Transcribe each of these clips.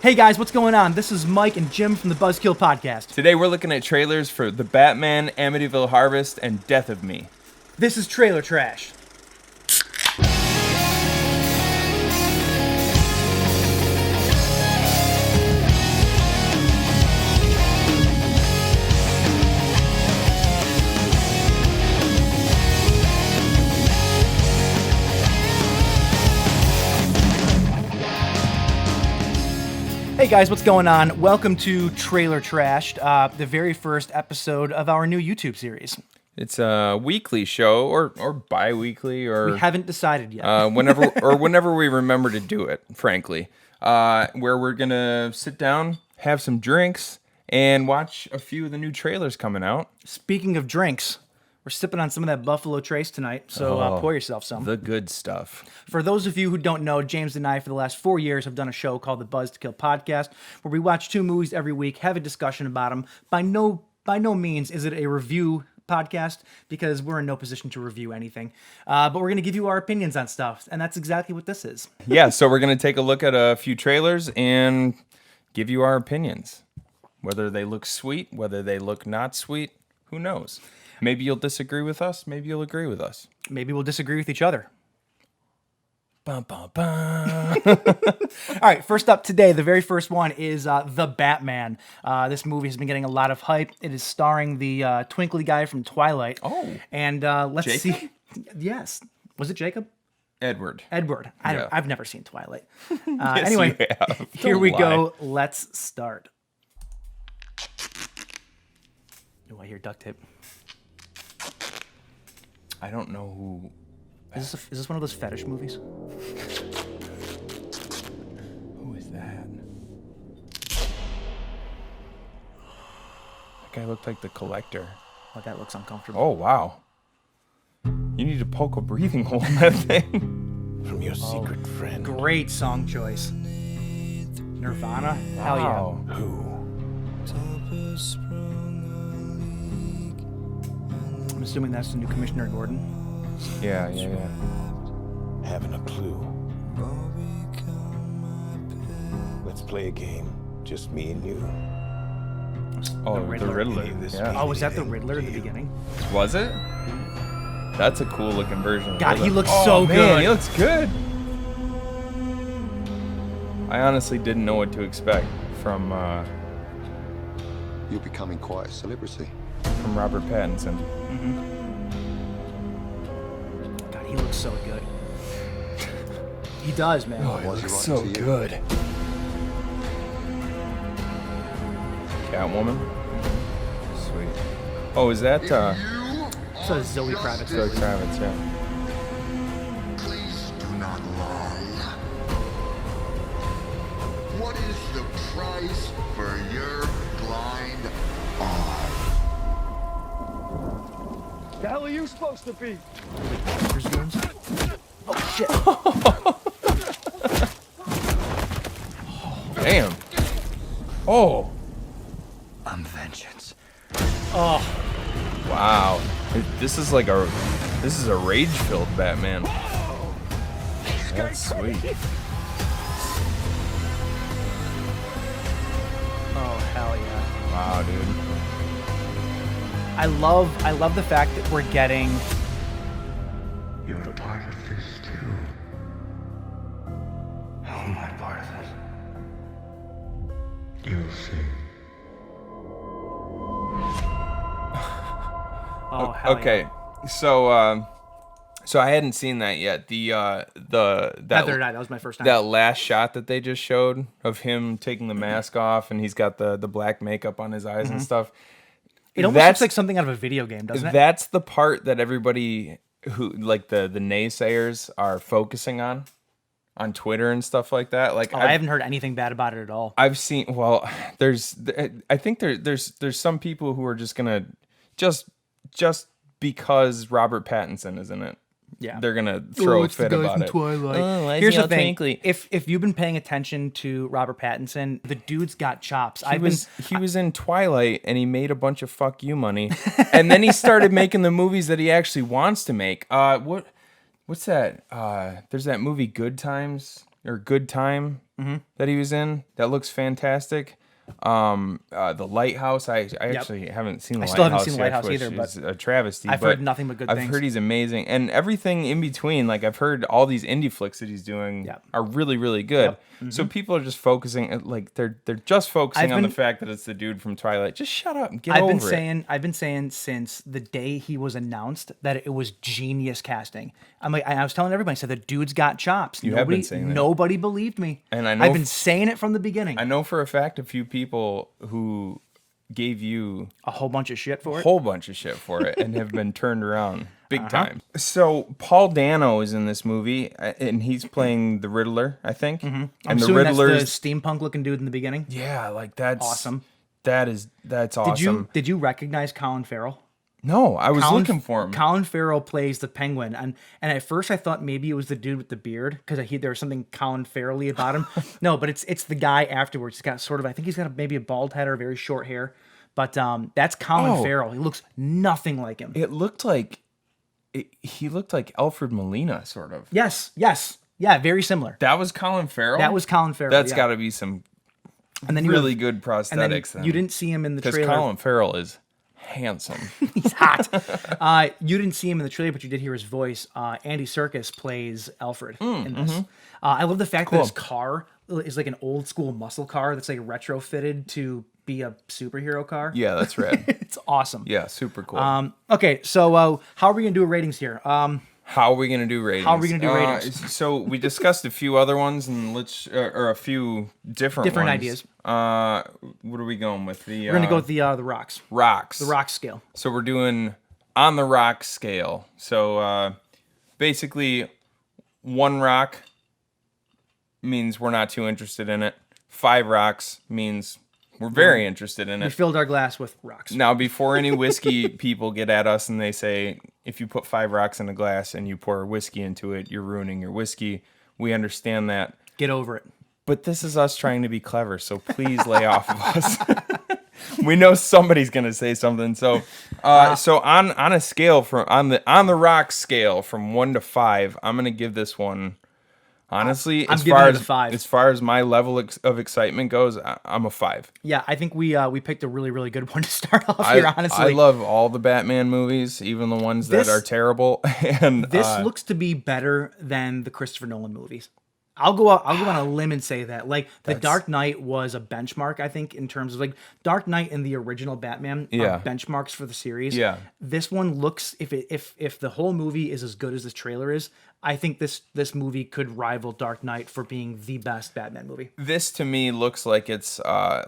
Hey guys, what's going on? This is Mike and Jim from the Buzzkill Podcast. Today we're looking at trailers for The Batman, Amityville Harvest, and Death of Me. This is Trailer Trash. Hey guys, what's going on? Welcome to Trailer Trashed, the very first episode of our new YouTube series. It's a weekly show, or bi-weekly, or We haven't decided yet. whenever we remember to do it, frankly. Where we're gonna sit down, have some drinks, and watch a few of the new trailers coming out. Speaking of drinks, we're sipping on some of that Buffalo Trace tonight, so pour yourself some. The good stuff. For those of you who don't know, James and I, for the last 4 years, have done a show called the Buzz to Kill Podcast, where we watch 2 movies every week, have a discussion about them. By no means is it a review podcast, because we're in no position to review anything. But we're going to give you our opinions on stuff, and that's exactly what this is. Yeah, so we're gonna take a look at a few trailers and give you our opinions. Whether they look sweet, whether they look not sweet, who knows? Maybe you'll disagree with us. Maybe you'll agree with us. Maybe we'll disagree with each other. Bum, bum, bum. All right, first up today, the very first one is The Batman. This movie has been getting a lot of hype. It is starring the twinkly guy from Twilight. Oh. And let's Jacob? see. Yes. Was it Jacob? Edward. I've never seen Twilight. Yes, Anyway, you have. here Don't we lie. go. Let's start. Oh, I hear duct tape. I don't know who. Is this one of those fetish movies? Who is that? That guy looked like the Collector. Oh, that looks uncomfortable. Oh, wow. You need to poke a breathing hole in that thing. From your secret friend. Great song choice. Nirvana? Hell yeah. Wow. Who? I'm assuming that's the new Commissioner Gordon. Yeah. Haven't a clue. Let's play a game. Just me and you. Oh, the Riddler. Riddler. This Yeah. Oh, was that the Riddler at the beginning? Was it? That's a cool looking version. of God, he Riddler. looks Oh, so man, good. He looks good. I honestly didn't know what to expect from You're becoming quite a celebrity. Robert Pattinson. God, he looks so good. He does, man. Oh, he Was he looks right so to you? good. Catwoman. Sweet. Oh, is that So Zoe Kravitz. Zoe Kravitz? Yeah. Please do not lie. What is the price for your blind eye? The hell are you supposed to be? Oh, shit. Damn. Oh. I'm vengeance. Oh, Wow. This is a rage-filled Batman. That's sweet. oh, hell yeah. Wow, dude. I love the fact that we're getting... You're a part of this too. How am I part of it? You'll see. Oh, hell Okay. yeah. So I hadn't seen that yet. Neither did I. That was my first time. that last shot that they just showed of him taking the mask off and he's got the black makeup on his eyes and stuff. It almost looks like something out of a video game, doesn't it? That's the part that everybody who like the naysayers are focusing on Twitter and stuff like that. Like I haven't heard anything bad about it at all. I've seen. Well, I think there's some people who are just gonna just because Robert Pattinson is in it. Yeah. They're gonna throw a fit about it. Twilight. Here's the thing: if you've been paying attention to Robert Pattinson, the dude's got chops. He was in Twilight and he made a bunch of fuck you money, and then he started making the movies that he actually wants to make. What's that? There's that movie Good Times or Good Time that he was in. That looks fantastic. The Lighthouse. I actually haven't seen the Lighthouse. I still haven't seen the yet, Lighthouse which either, but is a travesty. I've heard nothing but good things. I've heard he's amazing, and everything in between. Like I've heard all these indie flicks that he's doing are really, really good. Yep. So people are just focusing, like they're just focusing on the fact that it's the dude from Twilight. Just shut up and get over it. I've been saying since the day he was announced that it was genius casting. I'm like, I was telling everybody, I said the dude's got chops. Have been saying that. Nobody believed me, and I know I've been saying it from the beginning. I know for a fact a few people who gave you a whole bunch of shit for it, and have been turned around big time. So Paul Dano is in this movie, and he's playing the Riddler, I think. And the Riddler's that's the steampunk looking dude in the beginning. Yeah, like that's awesome. That's awesome. Did you recognize Colin Farrell? No, I was looking for him. Colin Farrell plays the Penguin, and at first I thought maybe it was the dude with the beard because there was something Colin Farrell-y about him. No, but it's the guy afterwards. He's got sort of, I think he's got maybe a bald head or very short hair, but that's Colin Farrell. He looks nothing like him. It looked like he looked like Alfred Molina, sort of. Yes, yeah, very similar. That was Colin Farrell. That was Colin Farrell. That's got to be some really good prosthetics. And then you didn't see him in the trailer because Colin Farrell is handsome. He's hot. You didn't see him in the trailer, but you did hear his voice. Andy Serkis plays Alfred in this. I love the fact that his car is like an old school muscle car that's like retrofitted to be a superhero car. Yeah, that's right. It's awesome. Yeah, super cool. Okay, so how are we gonna do ratings here? How are we gonna do ratings? So we discussed a few other ones, and or a few different ones. Ideas. What are we going with? We're gonna go with the rocks. Rocks. The rock scale. So we're doing on the rock scale. So basically, 1 rock means we're not too interested in it. 5 rocks means we're very interested in it. We filled our glass with rocks. Now, before any whiskey people get at us and they say, if you put 5 rocks in a glass and you pour whiskey into it, you're ruining your whiskey. We understand that. Get over it. But this is us trying to be clever, so please lay off of us. We know somebody's gonna say something. So, so on a scale on the rock scale from 1 to 5, I'm gonna give this one. Honestly, as far as my level of excitement goes, I'm a 5. Yeah, I think we picked a really, really good one to start off here, honestly. I love all the Batman movies, even the ones that are terrible. And this looks to be better than the Christopher Nolan movies. I'll go on a limb and say that. Like, The Dark Knight was a benchmark, I think, in terms of, like, Dark Knight and the original Batman are benchmarks for the series. Yeah. This one looks, if the whole movie is as good as this trailer is, I think this movie could rival Dark Knight for being the best Batman movie. This to me looks like it's a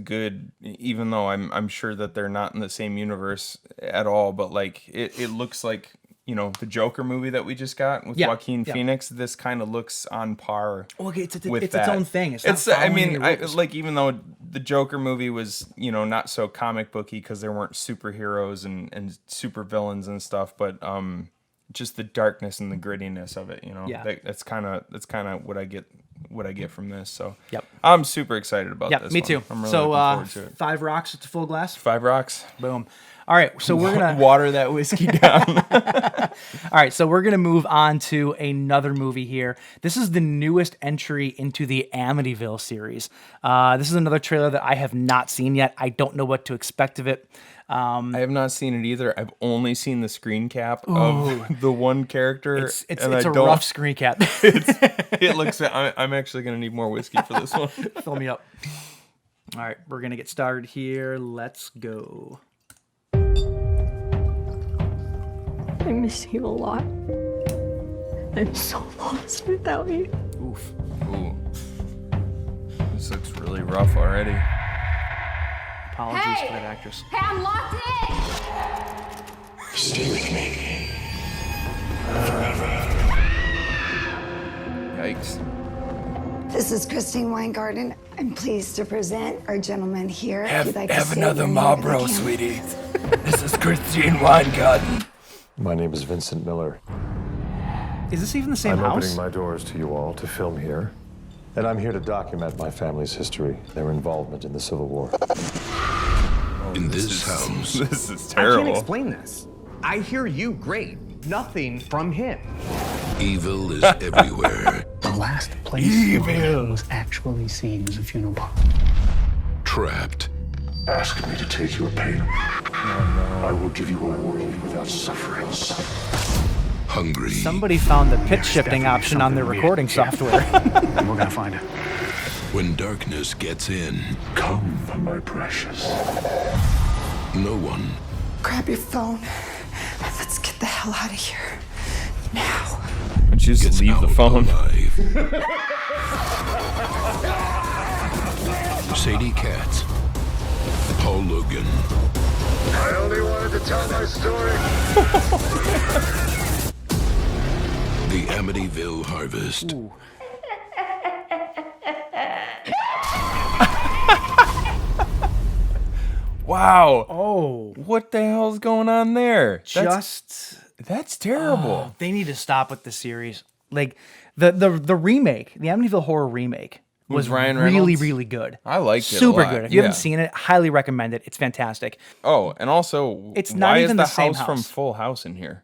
good, even though I'm sure that they're not in the same universe at all, but like it looks like, you know, the Joker movie that we just got with Joaquin Phoenix. This kind of looks on par. Okay, it's with its own thing. Even though the Joker movie was, you know, not so comic booky because there weren't superheroes and super villains and stuff, but just the darkness and the grittiness of it, you know. Yeah. That's kind of what I get from this. So yep. I'm super excited about this. Me too. I'm really looking forward to it. 5 rocks, it's a full glass. 5 rocks. Boom. All right, so we're gonna water that whiskey down. All right, so we're gonna move on to another movie here. This is the newest entry into the Amityville series. This is another trailer that I have not seen yet. I don't know what to expect of it. I have not seen it either. I've only seen the screen cap of the one character. It's a rough screen cap. It looks. I'm actually gonna need more whiskey for this one. Fill me up. All right, we're gonna get started here. Let's go. I miss you a lot. I'm so lost without you. Oof. Ooh. This looks really rough already. Apologies for that actress. Hey, I'm locked in! Stay with me. Yikes. This is Christine Weingarten. I'm pleased to present our gentleman here. If you'd like to Have sit another near Marlboro, the camera. sweetie. This is Christine Weingarten. My name is Vincent Miller. Is this even the same I'm house? opening my doors to you all to film here. And I'm here to document my family's history, their involvement in the Civil War. In this house. This is terrible. I can't explain this. I hear you great. Nothing from him. Evil is everywhere. last place Ryan was actually seen was a funeral parlor. Trapped. Ask me to take your pain away. I will give you a world without suffering. Hungry. Somebody found the pitch shifting option on their recording software. And we're gonna find it. When darkness gets in, Come, my precious. no one Grab your phone and let's get the hell out of here. Now. And just gets leave out the phone. alive. Sadie Katz. Paul Logan. I only wanted to tell my story. The Amityville Harvest. Ooh. Wow. Oh. What the hell's going on there? That's terrible. Oh, they need to stop with the series. Like the remake, the Amityville horror remake was Ryan really, Reynolds? really good. I liked it a Super lot, good. If you yeah. haven't seen it, highly recommend it. It's fantastic. Oh, and also, It's not why even is the the same house from house. Full House in here?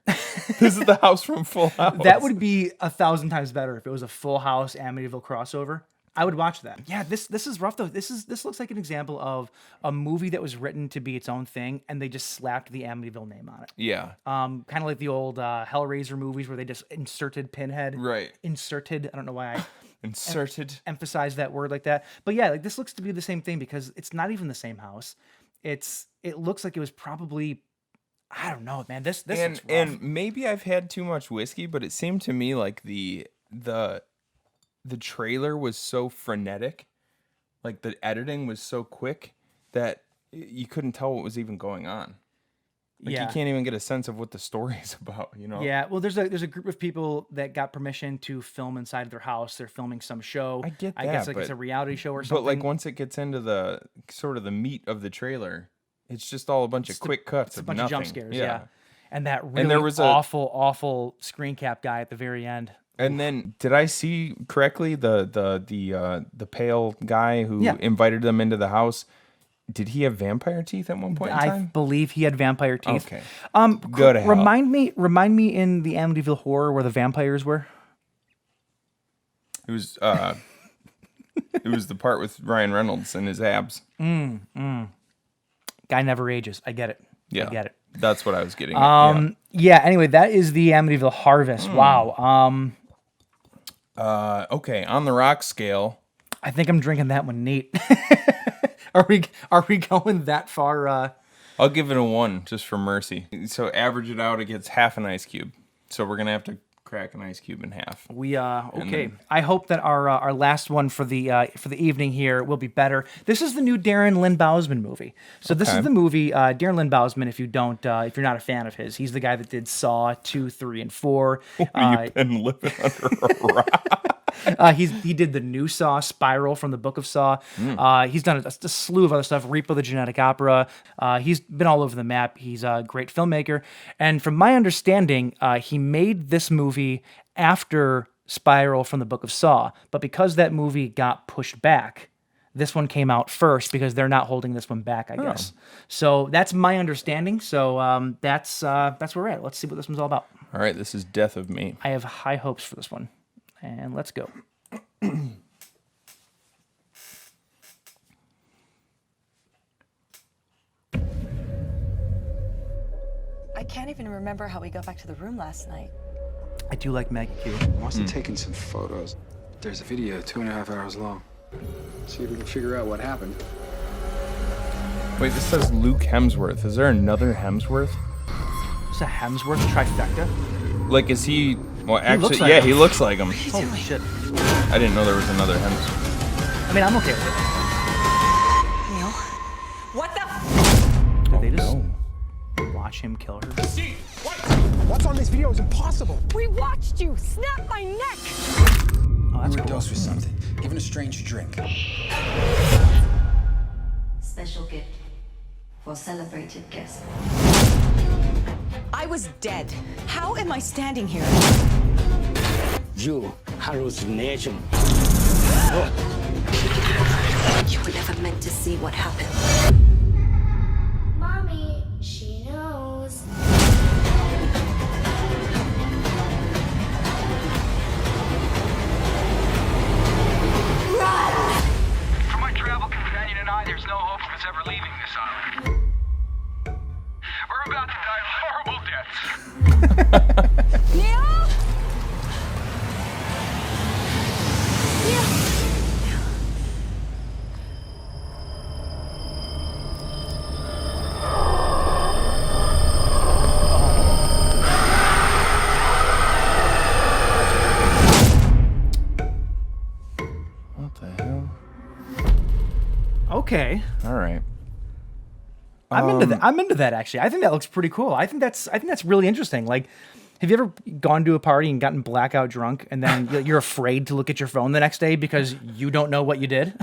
This is the house from Full House. That would be 1,000 times better if it was a Full House Amityville crossover. I would watch that. Yeah, this is rough though. This looks like an example of a movie that was written to be its own thing, and they just slapped the Amityville name on it. Yeah. Kind of like the old Hellraiser movies where they just inserted Pinhead. Right. Inserted. I don't know why I Inserted. emphasize that word like that. But yeah, like this looks to be the same thing because it's not even the same house. It looks like it was probably, I don't know, man. This looks rough. And maybe I've had too much whiskey, but it seemed to me like the trailer was so frenetic, like the editing was so quick that you couldn't tell what was even going on. Like Yeah. you can't even get a sense of what the story is about, you know? Yeah, well, there's a group of people that got permission to film inside their house. They're filming some show. I get I guess that, like it's but- a reality show or something. But like once it gets into the sort of the meat of the trailer, it's just all a bunch of quick cuts it's a of bunch nothing. of jump scares. Yeah. And that really And there was awful screen cap guy at the very end. And then, did I see correctly the pale guy who Yeah. invited them into the house? Did he have vampire teeth at one point in I time? believe he had vampire teeth. Okay. Go to hell. remind me in the Amityville horror where the vampires were. It was it was the part with Ryan Reynolds and his abs. Guy never ages. I get it. Yeah, I get it. That's what I was getting at. Yeah. Anyway, that is the Amityville Harvest. Wow. Okay, on the rock scale, I think I'm drinking that one neat. Are we going that far? I'll give it a 1 just for mercy. So average it out, it gets half an ice cube. So we're gonna have to crack an ice cube in half. We okay. then- I hope that our last one for the evening here will be better. This is the new Darren Lynn Bousman movie. So this Okay. is the movie Darren Lynn Bousman. If you're not a fan of his, he's the guy that did Saw 2, 3, and 4. You've been living under a rock. He did the new Saw, Spiral from the Book of Saw. He's done a slew of other stuff, Repo the Genetic Opera. He's been all over the map. He's a great filmmaker. And from my understanding, he made this movie after Spiral from the Book of Saw. But because that movie got pushed back, this one came out first because they're not holding this one back, I guess. So that's my understanding. So that's where we're at. Let's see what this one's all about. All right, this is Death of Me. I have high hopes for this one. And let's go. I can't even remember how we got back to the room last night. I do like Maggie Q. Must have taken some photos. There's a video 2.5 hours long. See if we can figure out what happened. Wait, this says Luke Hemsworth. Is there another Hemsworth? Is a Hemsworth trifecta? Like, is he? Well, actually, looks like yeah, him. he looks like him. Holy shit. I didn't know there was another Hemsworth. I mean, I'm okay with it. Neil? What the? Did they just No. watch him kill her? What's on this video is impossible. We watched you snap my neck! Oh, that's We were cool. dosed with something. Given a strange drink. Special gift for celebrated guests. I was dead. How am I standing here? You hallucination. You were never meant to see what happened. Mommy, she knows. we're leaving this island. We're about to die horrible deaths. Neil? What the hell? Okay. All right. I'm into that. I'm into that actually. I think that looks pretty cool. I think that's really interesting. Like, have you ever gone to a party and gotten blackout drunk and then you're afraid to look at your phone the next day because you don't know what you did?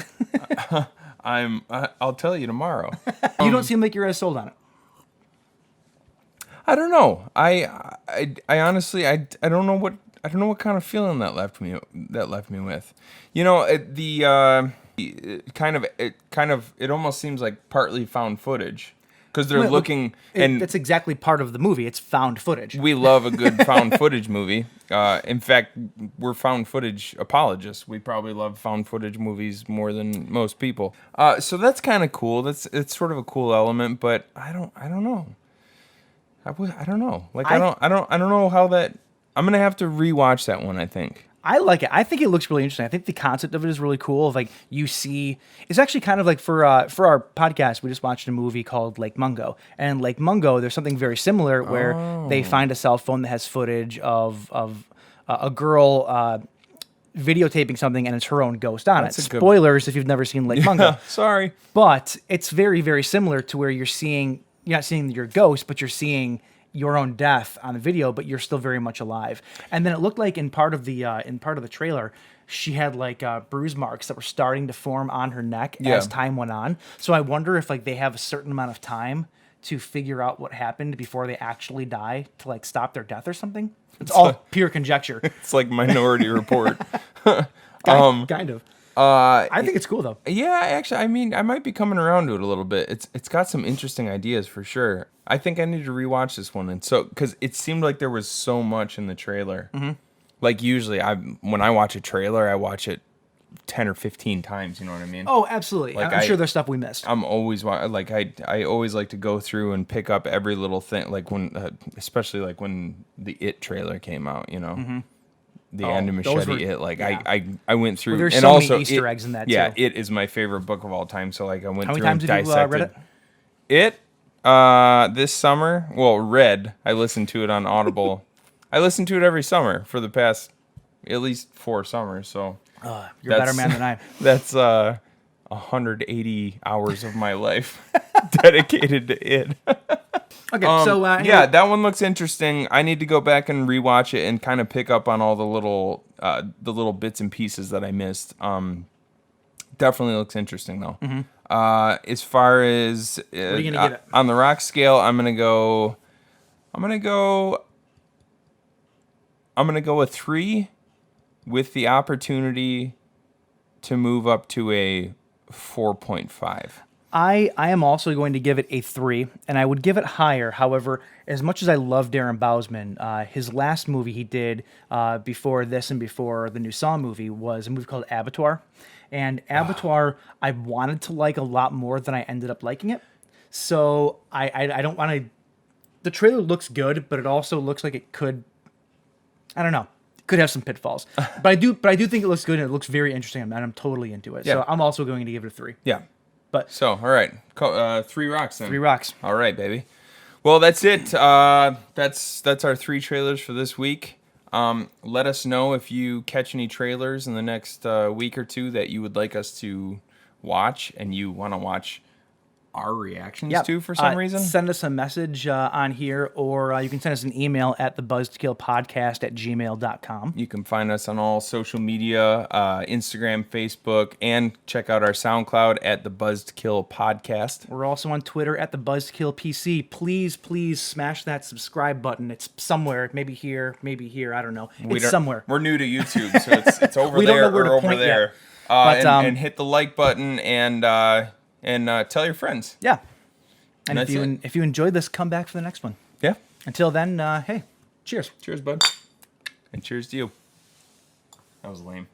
I'll tell you tomorrow. You don't seem like you're as sold on it. I don't know. I honestly I don't know what kind of feeling that left me with. You know, it almost seems like partly found footage because they're looking and that's exactly part of the movie. It's found footage. We love a good found footage movie. In fact, we're found footage apologists. We probably love found footage movies more than most people. So that's kind of cool. It's sort of a cool element, but I don't know. I don't know. Like I don't know how that. I'm gonna have to rewatch that one, I think. I like it. I think it looks really interesting. I think the concept of it is really cool. Of like you see, it's actually kind of like for our podcast, we just watched a movie called Lake Mungo, and Lake Mungo, there's something very similar where they find a cell phone that has footage of a girl videotaping something, and it's her own ghost on it. Spoilers if you've never seen Lake Mungo. Sorry, but it's very very similar to where you're not seeing your ghost, but you're seeing your own death on the video, but you're still very much alive. And then it looked like in part of the trailer, she had like bruise marks that were starting to form on her neck as time went on. So I wonder if like they have a certain amount of time to figure out what happened before they actually die to like stop their death or something. It's all pure conjecture. It's like Minority Report. Kind of. I think it's cool though. Yeah, actually, I mean, I might be coming around to it a little bit. It's got some interesting ideas for sure. I think I need to rewatch this one, and so because it seemed like there was so much in the trailer. Mm-hmm. Like usually, when I watch a trailer, I watch it 10 or 15 times. You know what I mean? Oh, absolutely. Like I'm sure there's stuff we missed. I'm always like I always like to go through and pick up every little thing. Like when, especially like when the It trailer came out. You know. Mm-hmm. The end of Machete, I went through, there's and so also many Easter eggs in that. Yeah, too. It is my favorite book of all time. So like I went How many through times and have you dissected read it. This summer, read. I listened to it on Audible. I listened to it every summer for the past at least 4 summers. So you're a better man than I. That's 180 hours of my life dedicated to it. Okay, so yeah, that one looks interesting. I need to go back and rewatch it and kind of pick up on all the little bits and pieces that I missed. Definitely looks interesting though. Mm-hmm. As far as what are you gonna give it? On the rock scale, I'm gonna go a 3, with the opportunity to move up to a 4.5. I am also going to give it a 3, and I would give it higher. However, as much as I love Darren Bousman, his last movie he did before this and before the new Saw movie was a movie called Abattoir. And Abattoir, I wanted to like a lot more than I ended up liking it. So I don't want to... The trailer looks good, but it also looks like it could... I don't know. Could have some pitfalls. But I do think it looks good, and it looks very interesting, and I'm totally into it. Yeah. So I'm also going to give it a 3. Yeah. But so, all right, 3 rocks then. 3 rocks. All right, baby. Well, that's it. That's our 3 trailers for this week. Let us know if you catch any trailers in the next week or 2 that you would like us to watch and you want to watch our reactions to for some reason. Send us a message on here, or you can send us an email at thebuzzedtokillpodcast@gmail.com. You can find us on all social media, Instagram, Facebook, and check out our Soundcloud at The Buzzed to Kill Podcast. We're also on Twitter at The Buzzed to Kill PC. Please smash that subscribe button. It's somewhere, maybe here, I don't know. It's somewhere. We're new to YouTube, so it's over there or over there. And hit the like button and tell your friends. Yeah. And if you enjoyed this, come back for the next one. Yeah. Until then, hey, cheers. Cheers, bud. And cheers to you. That was lame.